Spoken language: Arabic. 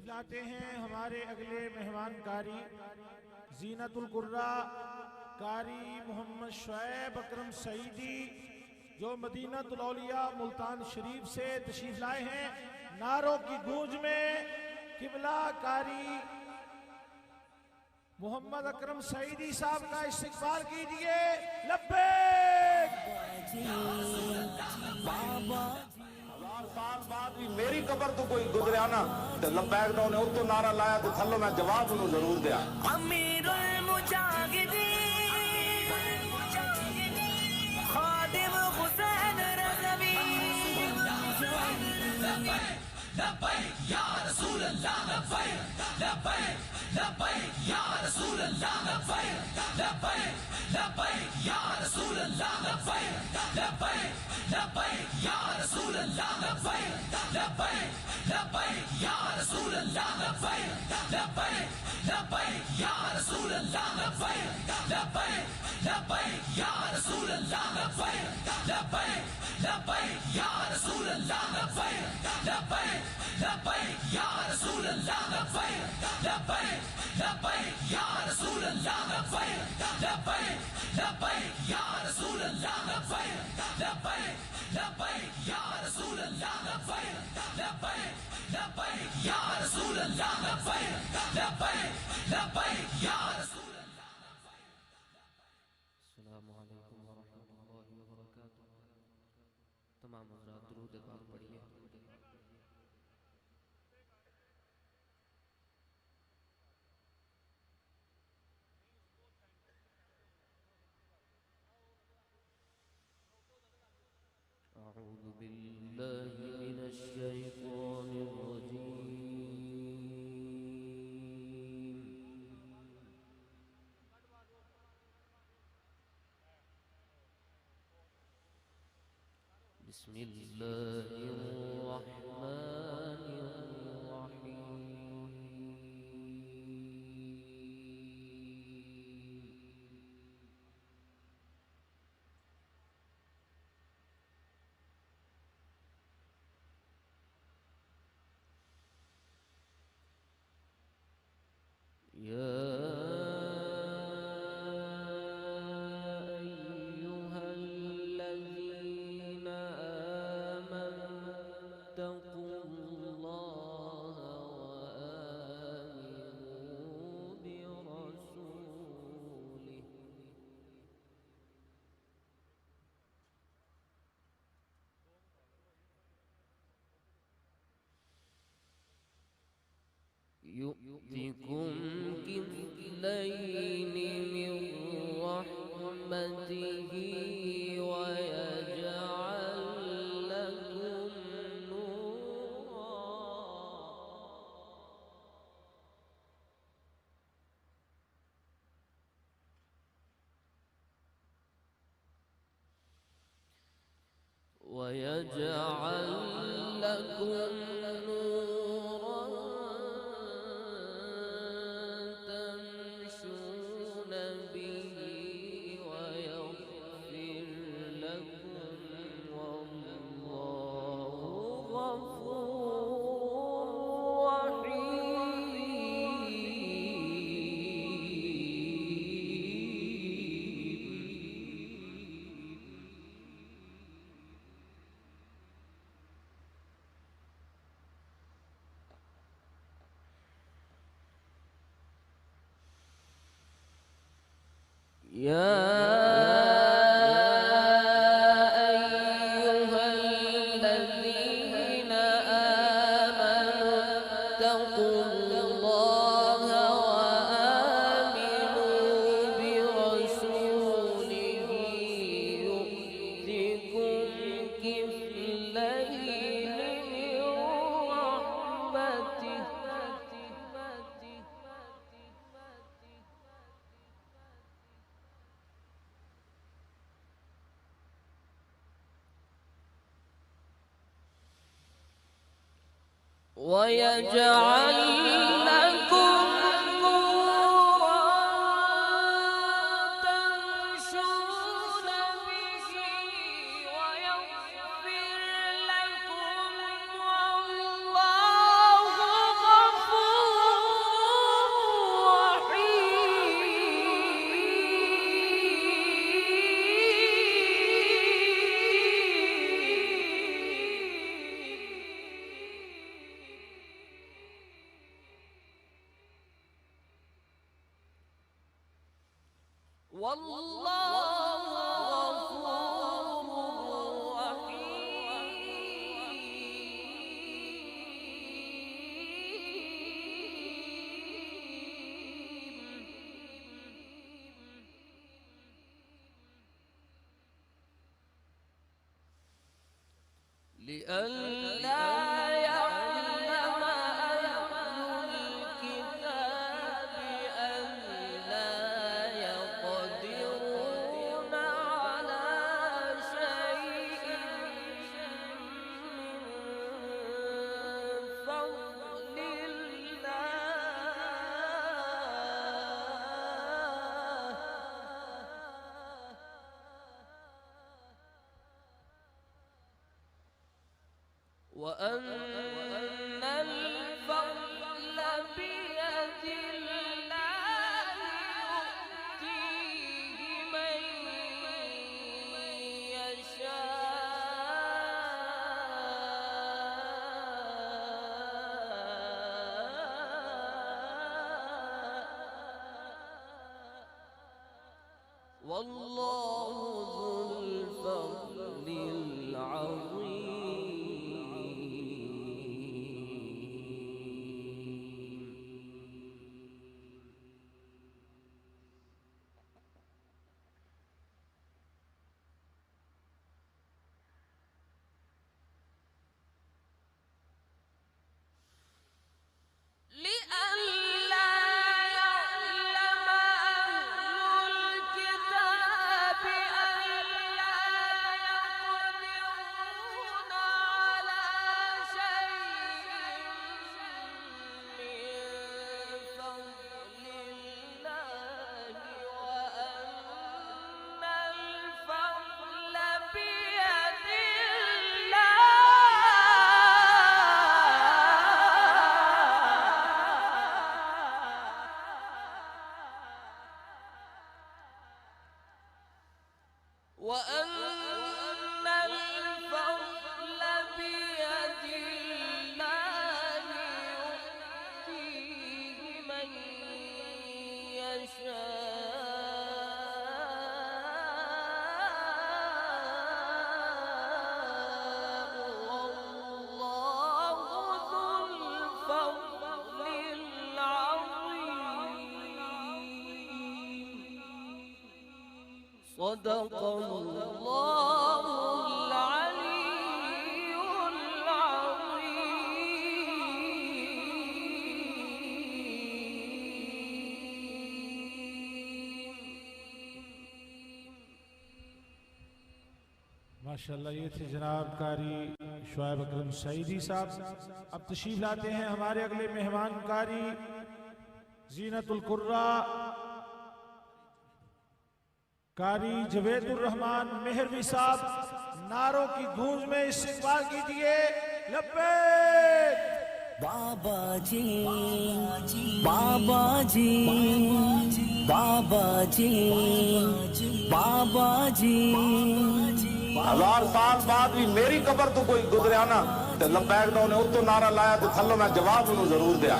تشریف لاتے ہیں ہمارے اگلے مہمان کاری زینت القرہ قاری محمد شعیب اکرم سعیدی جو مدینہ الاولیاء ملتان شریف سے تشریف لائے ہیں. نعروں کی گونج میں قبلہ قاری محمد اکرم سعیدی صاحب کا استقبال کیجئے. لبیک. ہزار سال بعد بھی میری قبر تو کوئی گزریا نا تے لبیک دا انہیں اتو نعرہ لایا تے تھلو میں جواب انہوں ضرور دیا. امیر المجاہدین خادم حسین رضوی لبیک یا رسول اللہ لبیک لبیک لبیک یا رسول اللہ لبیک لبیک لبیک یا رسول اللہ لبیک لبیک لبیک یا رسول اللہ لبیک لبیک لبیک یا رسول اللہ لبیک لبیک لبیک یا رسول اللہ لبیک لبیک لبیک یا رسول اللہ لبیک لبیک لبیک یا رسول اللہ لبیک لبیک لبیک یا رسول اللہ لبیک لبیک لبیک یا رسول اللہ لبیک لبیک لبیک یا رسول اللہ لبیک لبیک لبیک یا رسول اللہ لبیک لبیک لبیک یا رسول اللہ لبیک لبیک لبیک یا رسول اللہ. السلام علیکم ورحمۃ اللہ وبرکاتہ. تمام حضرات درود پاک پڑھیے. اعوذ باللہ من الشیطان الرجیم. بسم اللہ الرحمن الرحیم. يؤتكم كفلين من رحمته ويجعل لكم نورا ويجعل لكم ويجعل لكم نورا تمشون به ويغفر لكم والله غفور لئلا يعلم أهل الكتاب أن لا يقدرون على شيء من فضل وأن الفضل بيد الله يؤتيه من يشاء والله ذو الفضل العظيم. لئلا يعلم أهل الكتاب أن لا يقدرون على شيء من فضل الله وأن الفضل بيد وأن الفضل بيد الله يؤتيه من يشاء والله ذو الفضل العظيم. صدق الله العلي العظيم. माशाल्लाह ये थे जनाब कारी शुएब अकरम सईदी साहब। अब तशरीफ लाते हैं हमारे अगले मेहमान कारी जीनतुल कुर्रा कारी जवेदुर रहमान मेहरवी साहब। नारों की गूंज में इस्तेमाल कीजिए लब्बैक। बाबा जी बाबा जी बाबा जी बाबा जी। हजार साल बाद भी मेरी कबर तो कोई गुजरिया ना ते लबैक दा उन्हें उत्तो नारा लाया ते थल्लो मैं जवाब उन्हें जरूर दिया।